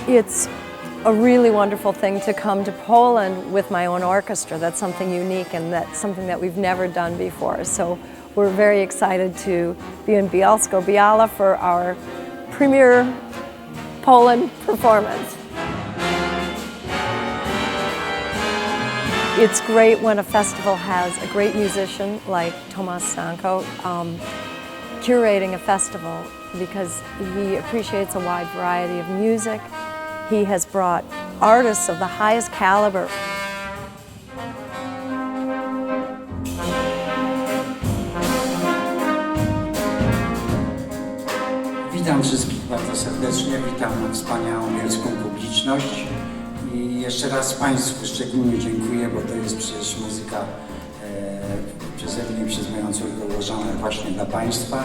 It's a really wonderful thing to come to Poland with my own orchestra. That's something unique, and that's something that we've never done before. So we're very excited to be in Bielsko-Biała for our premiere Poland performance. It's great when a festival has a great musician like TOMASZ Stańko curating a festival, because he appreciates a wide variety of music. He has brought artists of the highest caliber. Witam wszystkich bardzo serdecznie, witam wspaniałą bielską publiczność i jeszcze raz Państwu szczególnie dziękuję, bo to jest przecież muzyka przeze mnie i przez moją córkę ułożona właśnie dla Państwa.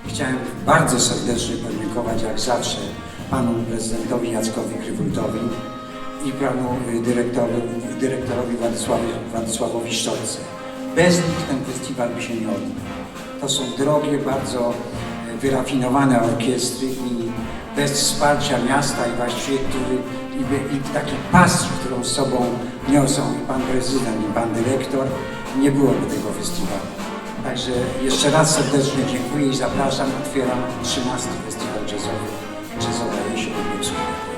Chciałem bardzo serdecznie podziękować jak zawsze panu prezydentowi Jackowi KRYWULTowi i panu dyrektorowi Władysławowi Szczotce. Bez nich ten festiwal by się nie odbył. To są drogie, bardzo wyrafinowane orkiestry i bez wsparcia miasta i właściwie i taki pasji, którą z sobą niosą i pan prezydent, i pan dyrektor, nie byłoby tego festiwalu. Także jeszcze raz serdecznie dziękuję i zapraszam, otwieram 13. Festiwal Jazzowy Jazzowa Jesień w Bielsku-Białej.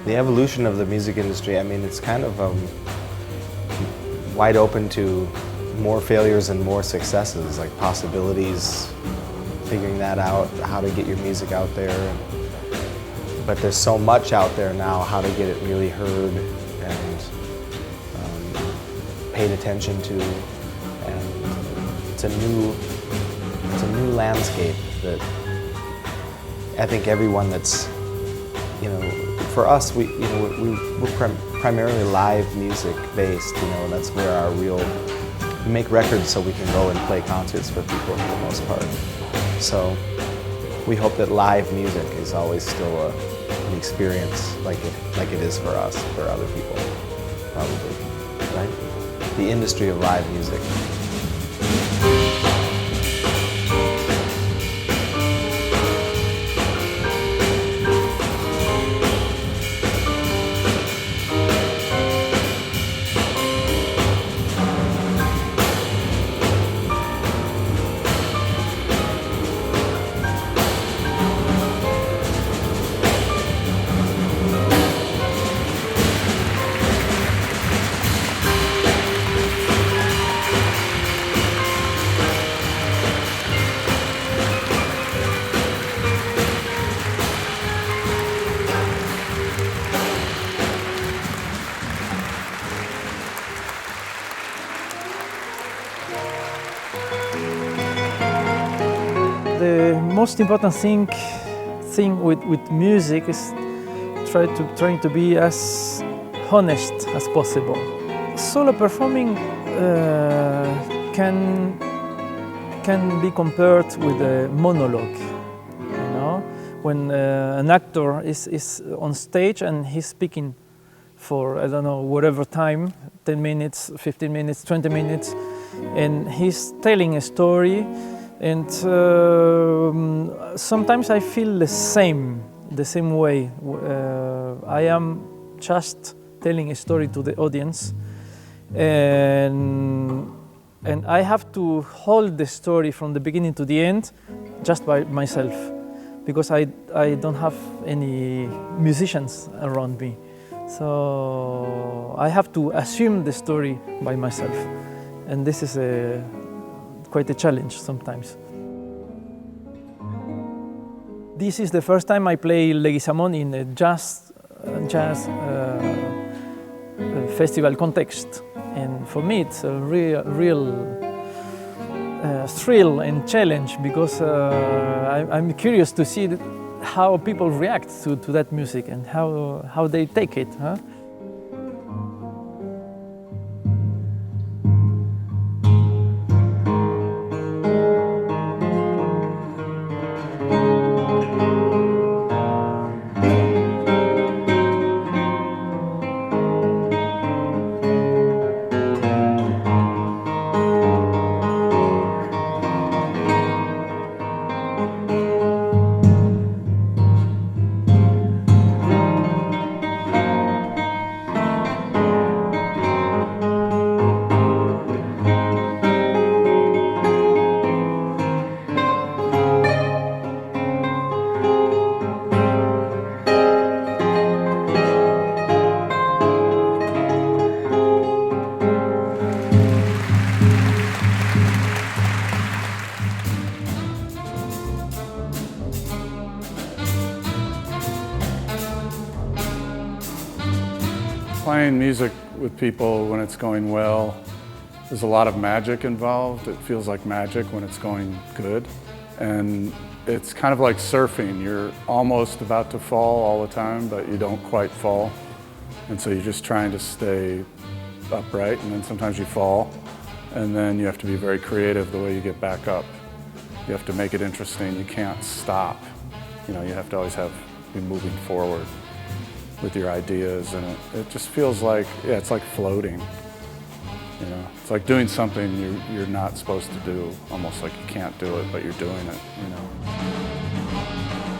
The evolution of the music industry, I mean, it's kind of wide open to more failures and more successes, like possibilities, figuring that out, how to get your music out there. But there's so much out there now, how to get it really heard and paid attention to. And it's a new landscape that I think everyone that's, for us, we're primarily live music based, that's where we make records so we can go and play concerts for people for the most part. So we hope that live music is always still an experience like it is for us, for other people, probably, right? The industry of live music. The most important thing with music is trying to be as honest as possible. Solo performing can be compared with a monologue. When an actor is on stage and he's speaking for, I don't know, whatever time, 10 minutes, 15 minutes, 20 minutes, and he's telling a story. And sometimes I feel the same way. I am just telling a story to the audience, and I have to hold the story from the beginning to the end just by myself. because I don't have any musicians around me. So I have to assume the story by myself, and this is quite a challenge sometimes. This is the first time I play Leguizamón in a jazz festival context, and for me it's a real thrill and challenge, because I'm curious to see how people react to that music and how they take it. Huh? Playing music with people when it's going well, there's a lot of magic involved. It feels like magic when it's going good. And it's kind of like surfing. You're almost about to fall all the time, but you don't quite fall. And so you're just trying to stay upright, and then sometimes you fall. And then you have to be very creative the way you get back up. You have to make it interesting. You can't stop. You know, you have to always be moving forward with your ideas, and it just feels like, yeah, it's like floating. You know, it's like doing something you're not supposed to do, almost like you can't do it, but you're doing it, you know.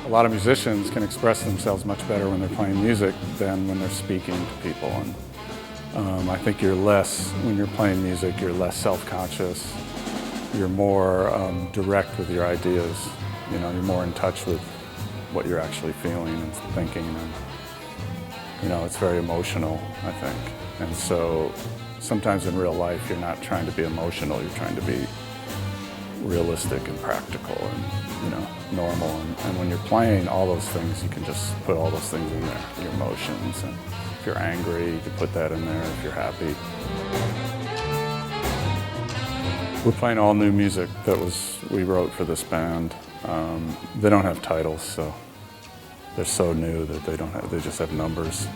A lot of musicians can express themselves much better when they're playing music than when they're speaking to people. And I think when you're playing music, you're less self-conscious. You're more direct with your ideas. You know, you're more in touch with what you're actually feeling and thinking. And, you know, it's very emotional, I think. And so sometimes in real life, you're not trying to be emotional, you're trying to be realistic and practical and, you know, normal. And when you're playing all those things, you can just put all those things in there, your emotions. And if you're angry, you can put that in there. If you're happy. We're playing all new music that we wrote for this band. They don't have titles, so they're so new that they just have numbers.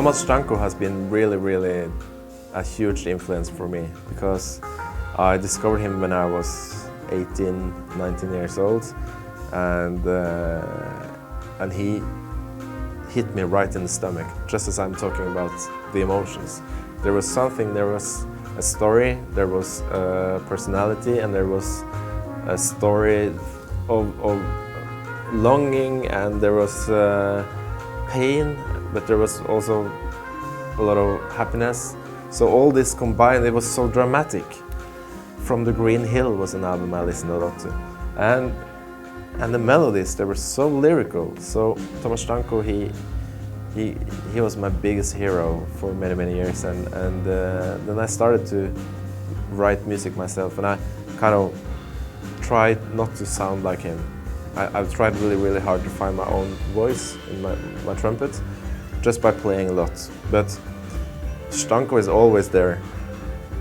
Tomasz Stańko has been really a huge influence for me, because I discovered him when I was 18, 19 years old, and he hit me right in the stomach, just as I'm talking about the emotions. There was a story, there was a personality, and there was a story of longing, and there was pain, but there was also a lot of happiness. So all this combined, it was so dramatic. From the Green Hill was an album I listened a lot to. And the melodies, they were so lyrical. So Tomasz Stańko, he was my biggest hero for many years. And then I started to write music myself, and I kind of tried not to sound like him. I've tried really hard to find my own voice in my trumpet, just by playing a lot. But Stańko is always there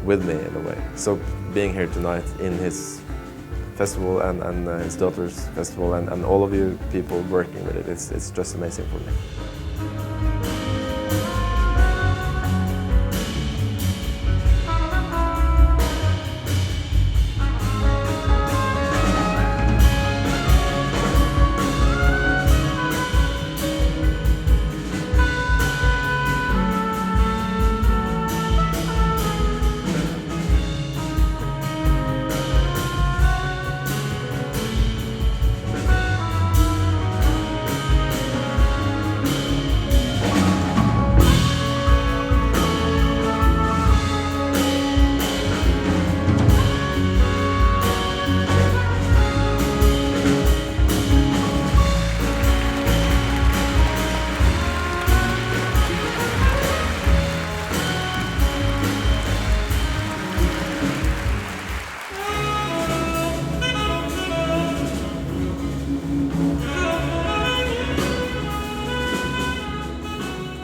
with me in a way. So being here tonight in his festival and his daughter's festival and all of you people working with it, it's just amazing for me.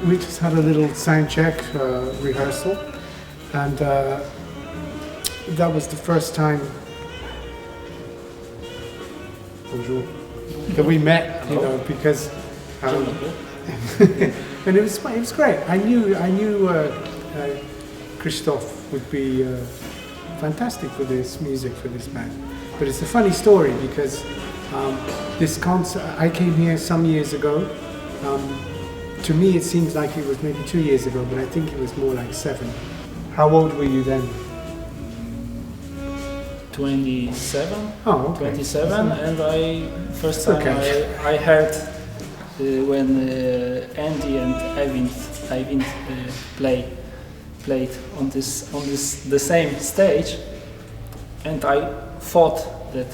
We just had a little sound check rehearsal, and that was the first time that we met, you know, because and it was great. I knew Krzysztof would be fantastic for this music, for this band. But it's a funny story because this concert, I came here some years ago. To me, it seems like it was maybe 2 years ago, but I think it was more like 7. How old were you then? 27. Oh, okay. 27, and first time I heard when Andy and Eivind played on the same stage, and I thought that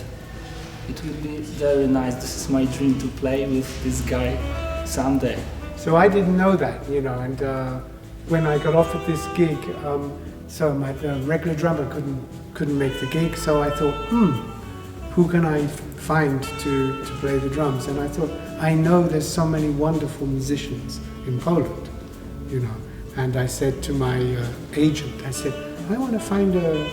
it would be very nice. This is my dream to play with this guy someday. So I didn't know that, you know, and when I got offered this gig, so my regular drummer couldn't make the gig, so I thought, who can I find to play the drums? And I thought, I know there's so many wonderful musicians in Poland, you know, and I said to my agent, I said, I want to find a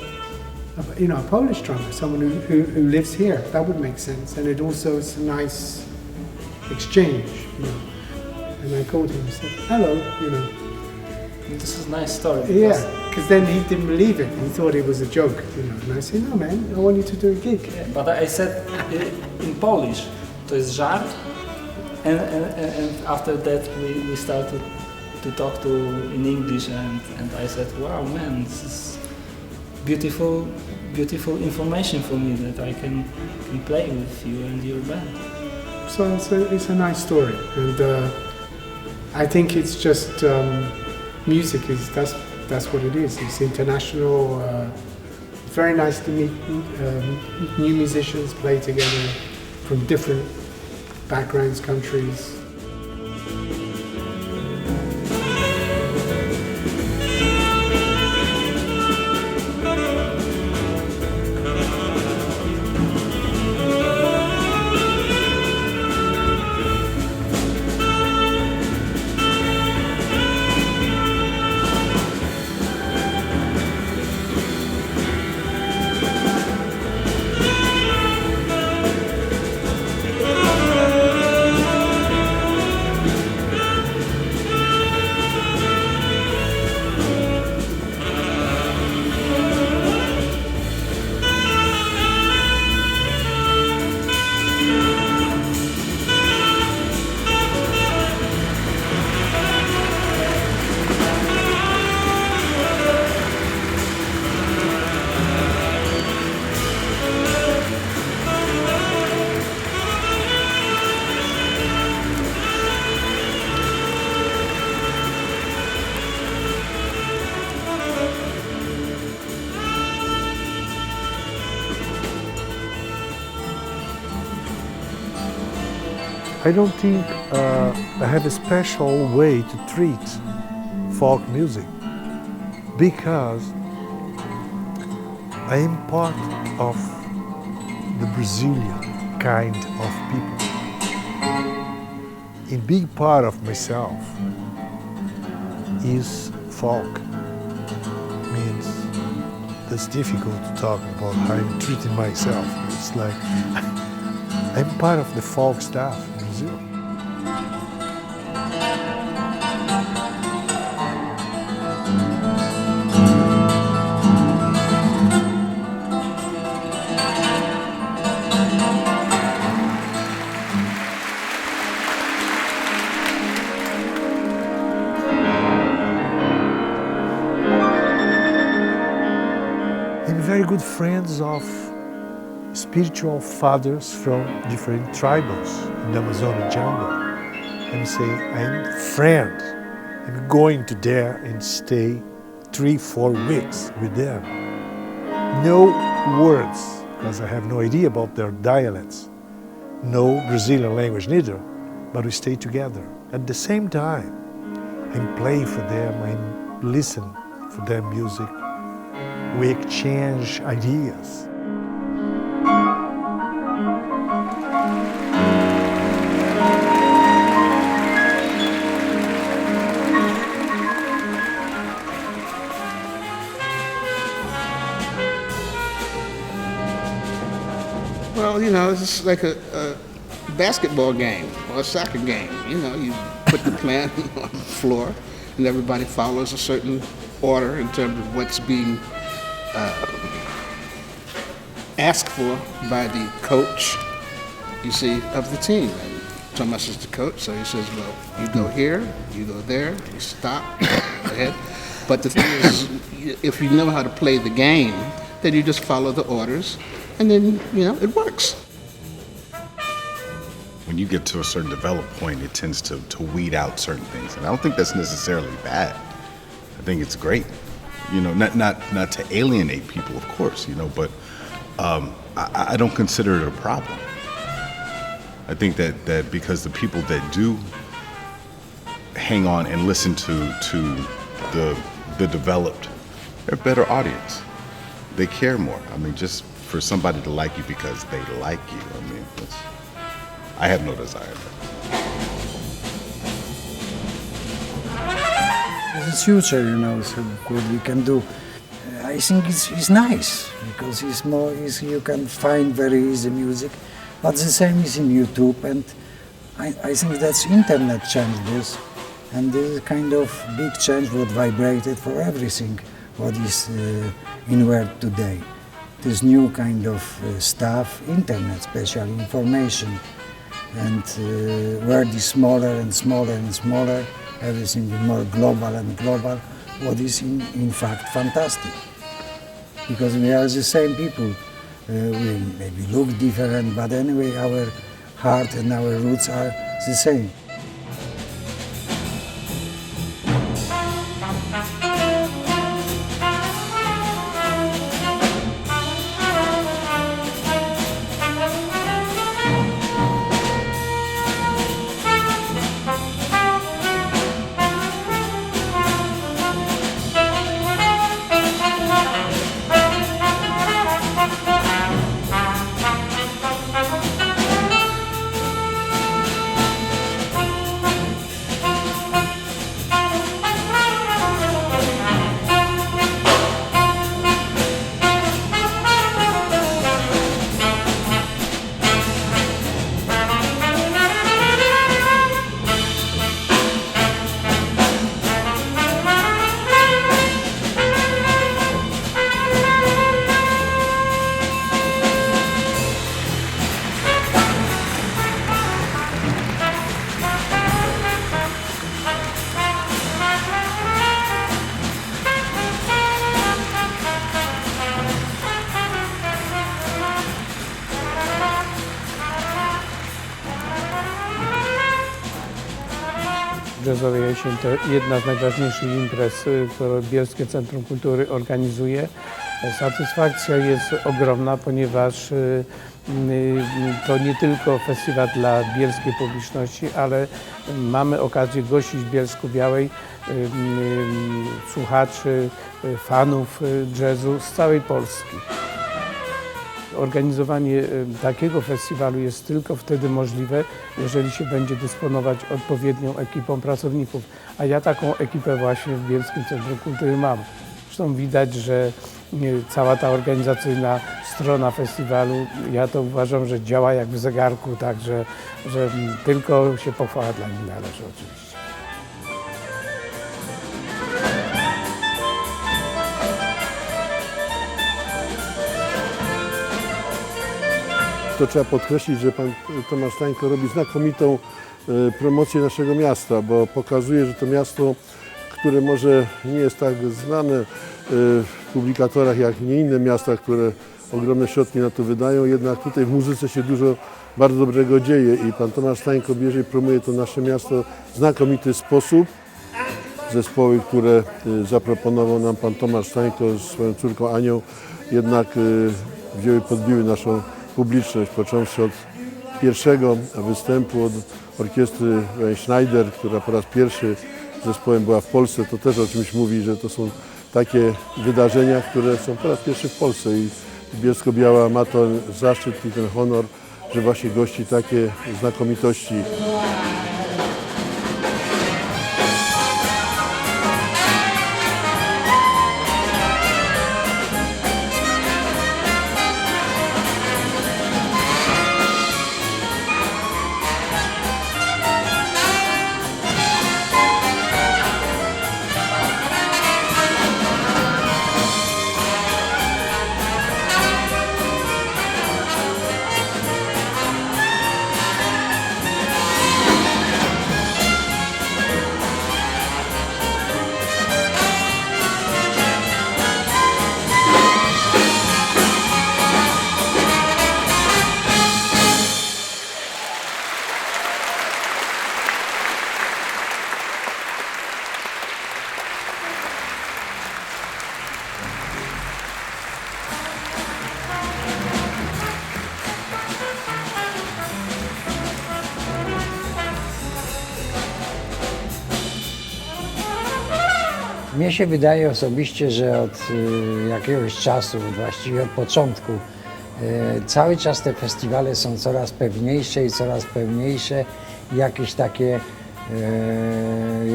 Polish drummer, someone who lives here. That would make sense, and it also is a nice exchange, you know. And I called him and said, hello, you know. This is a nice story. Yeah, because then he didn't believe it. He thought it was a joke, you know. And I said, no man, I want you to do a gig. Yeah, but I said in Polish, to jest żart. And after that we started to talk in English, and I said, wow man, this is beautiful information for me that I can play with you and your band. So it's a nice story, and I think it's just music that's what it is. It's international. Very nice to meet new musicians, play together from different backgrounds, countries. I don't think I have a special way to treat folk music, because I am part of the Brazilian kind of people. A big part of myself is folk. Means that's difficult to talk about how I'm treating myself. It's like I'm part of the folk stuff in Brazil. Very good friends of spiritual fathers from different tribes in the Amazonian jungle. And say, I'm friend. I'm going to there and stay 3-4 weeks with them. No words, because I have no idea about their dialects. No Brazilian language neither, but we stay together. At the same time, I'm playing for them, I'm listening for their music. We exchange ideas. Well, you know, it's like a basketball game or a soccer game. You know, you put the plan on the floor and everybody follows a certain order in terms of what's being asked for by the coach, you see, of the team. And Tomasz is the coach, so he says, well, you go here, you go there, you stop, go ahead. But the thing is, if you know how to play the game, then you just follow the orders, and then, you know, it works. When you get to a certain developed point, it tends to weed out certain things. And I don't think that's necessarily bad. I think it's great. You know, not to alienate people, of course, you know, but I don't consider it a problem. I think that because the people that do hang on and listen to the developed, they're a better audience. They care more. I mean, just for somebody to like you because they like you, I mean, I have no desire. The future, you know, so what we can do. I think it's nice because it's more easy. You can find very easy music, but the same is in YouTube, and I think that's internet changed this, and this is kind of big change what vibrated for everything what is in world today. This new kind of stuff, internet, special information, and world is smaller and smaller and smaller. Everything is more global and global, what is in fact fantastic. Because we are the same people. We maybe look different, but anyway our heart and our roots are the same. Jazzowa Jesień to jedna z najważniejszych imprez, które Bielskie Centrum Kultury organizuje. Satysfakcja jest ogromna, ponieważ to nie tylko festiwal dla bielskiej publiczności, ale mamy okazję gościć w Bielsku-Białej słuchaczy, fanów jazzu z całej Polski. Organizowanie takiego festiwalu jest tylko wtedy możliwe, jeżeli się będzie dysponować odpowiednią ekipą pracowników. A ja taką ekipę właśnie w Bielskim Centrum Kultury mam. Zresztą widać, że cała ta organizacyjna strona festiwalu, ja to uważam, że działa jak w zegarku, także że tylko się pochwała dla nich należy oczywiście. To trzeba podkreślić, że pan Tomasz Stańko robi znakomitą promocję naszego miasta, bo pokazuje, że to miasto, które może nie jest tak znane w publikatorach jak nie inne miasta, które ogromne środki na to wydają, jednak tutaj w muzyce się dużo bardzo dobrego dzieje i pan Tomasz Stańko bierze i promuje to nasze miasto w znakomity sposób. Zespoły, które zaproponował nam pan Tomasz Stańko z swoją córką Anią, jednak podbiły naszą publiczność, począwszy od pierwszego występu od orkiestry Schneider, która po raz pierwszy zespołem była w Polsce. To też o czymś mówi, że to są takie wydarzenia, które są po raz pierwszy w Polsce i Bielsko-Biała ma to zaszczyt i ten honor, że właśnie gości takie znakomitości. Mnie się wydaje osobiście, że od jakiegoś czasu, właściwie od początku, cały czas te festiwale są coraz pewniejsze i coraz pełniejsze, jakieś takie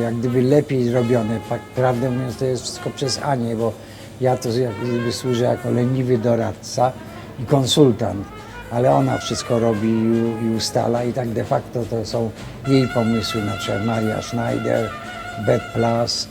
jak gdyby lepiej robione. Prawdę mówiąc, to jest wszystko przez Anię, bo ja to jak gdyby służę jako leniwy doradca i konsultant, ale ona wszystko robi i ustala i tak de facto to są jej pomysły, na przykład Maria Schneider, Bad Plus.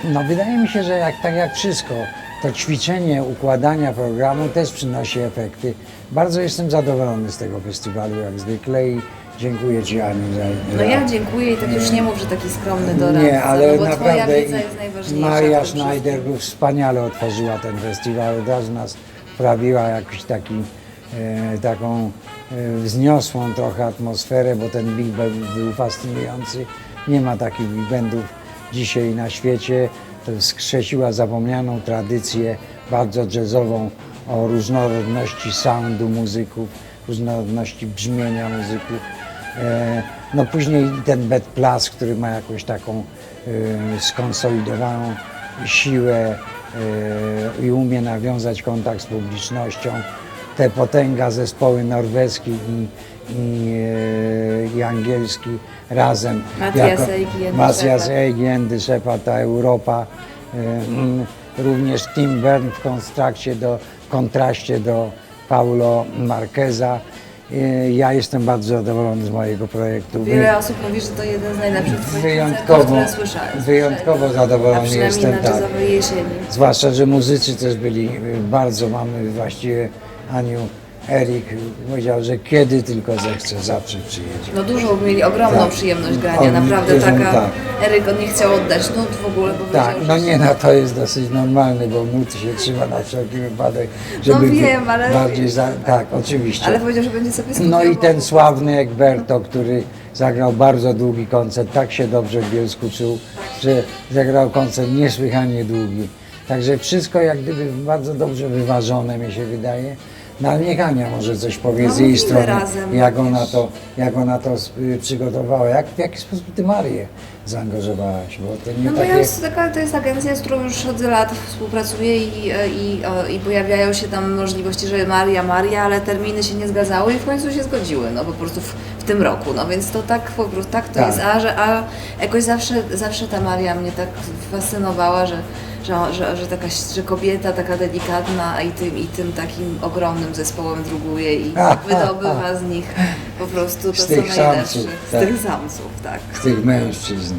No wydaje mi się, że tak jak wszystko, to ćwiczenie układania programu też przynosi efekty. Bardzo jestem zadowolony z tego festiwalu jak zwykle i dziękuję Ci, Aniu, za... No ja dziękuję i tak już nie mów, że taki skromny doradca, Nie, ale no bo naprawdę Twoja wiedza jest najważniejsza. Maria Schneider wspaniale otworzyła ten festiwal, od razu nas wprawiła jakiś taką wzniosłą trochę atmosferę, bo ten big band był fascynujący. Nie ma takich big bandów dzisiaj na świecie. To wskrzesiła zapomnianą tradycję bardzo jazzową o różnorodności soundu muzyków, różnorodności brzmienia muzyków. No później ten Bad Plus, który ma jakąś taką skonsolidowaną siłę i umie nawiązać kontakt z publicznością. Te potęga zespoły norweski i angielski razem. Matthias Eigen, The Shepherd, Europa. Również Tim Bern w kontraście do Paulo Marqueza. Ja jestem bardzo zadowolony z mojego projektu. Wiele osób mówi, że to jeden z najlepszych Twoich koncertów, które słyszałem. Wyjątkowo zadowolony jestem, na jazzowej jesieni. Zwłaszcza, że muzycy też byli bardzo, mamy właściwie Aniu, Erik powiedział, że kiedy tylko zechce, zawsze przyjedzie. No dużo mieli ogromną przyjemność grania, naprawdę taka. Eryk on nie chciał oddać nut w ogóle, bo tak, powiedział, no nie, no to jest dosyć normalne, bo nut się trzyma na wszelki wypadek, żeby no wiem, ale... bardziej tak, oczywiście. Ale powiedział, że będzie sobie skupiał. No i ten sławny Egberto, który zagrał bardzo długi koncert, tak się dobrze w Bielsku czuł, że zagrał koncert niesłychanie długi. Także wszystko jak gdyby bardzo dobrze wyważone, mi się wydaje. No ale niech Ania może coś powie z No, jej strony, razem, jak ona to przygotowała, w jaki sposób ty Marię zaangażowałaś, bo to nie No bo takie... to jest agencja, z którą już od lat współpracuję i pojawiają się tam możliwości, że Maria, ale terminy się nie zgadzały i w końcu się zgodziły, no po prostu w tym roku, no więc to tak po prostu tak to jest, a jakoś zawsze ta Maria mnie tak fascynowała, że kobieta taka delikatna i tym takim ogromnym zespołem druguje i wydobywa z nich po prostu to, co najlepsze. Z tych samców, tak. Z tych mężczyzn.